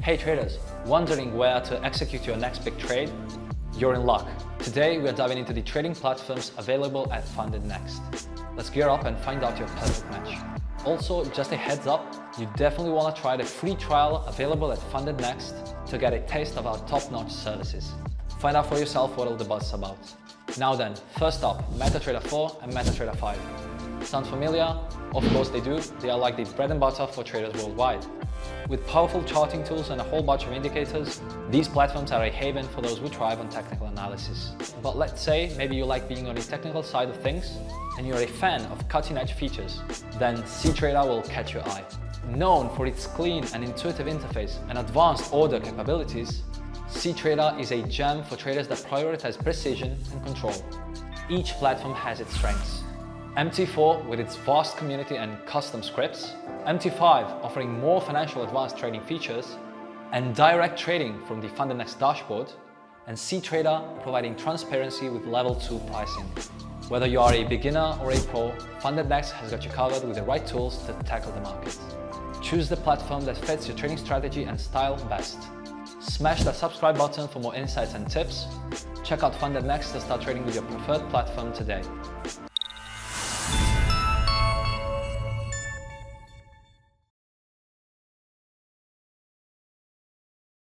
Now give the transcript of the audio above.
Hey traders, wondering where to execute your next big trade? You're in luck. Today we are diving into the trading platforms available at FundedNext. Let's gear up and find out your perfect match. Also, just a heads up, you definitely want to try the free trial available at FundedNext to get a taste of our top-notch services. Find out for yourself what all the buzz is about. Now then, first up, MetaTrader 4 and MetaTrader 5. Sound familiar? Of course they do. They are like the bread and butter for traders worldwide. With powerful charting tools and a whole bunch of indicators, these platforms are a haven for those who thrive on technical analysis. But let's say maybe you like being on the technical side of things and you're a fan of cutting-edge features, then cTrader will catch your eye. Known for its clean and intuitive interface and advanced order capabilities, cTrader is a gem for traders that prioritize precision and control. Each platform has its strengths. MT4 with its vast community and custom scripts, MT5 offering more financial advanced trading features, and direct trading from the FundedNext dashboard, and cTrader providing transparency with level 2 pricing. Whether you are a beginner or a pro, FundedNext has got you covered with the right tools to tackle the market. Choose the platform that fits your trading strategy and style best. Smash that subscribe button for more insights and tips. Check out FundedNext to start trading with your preferred platform today.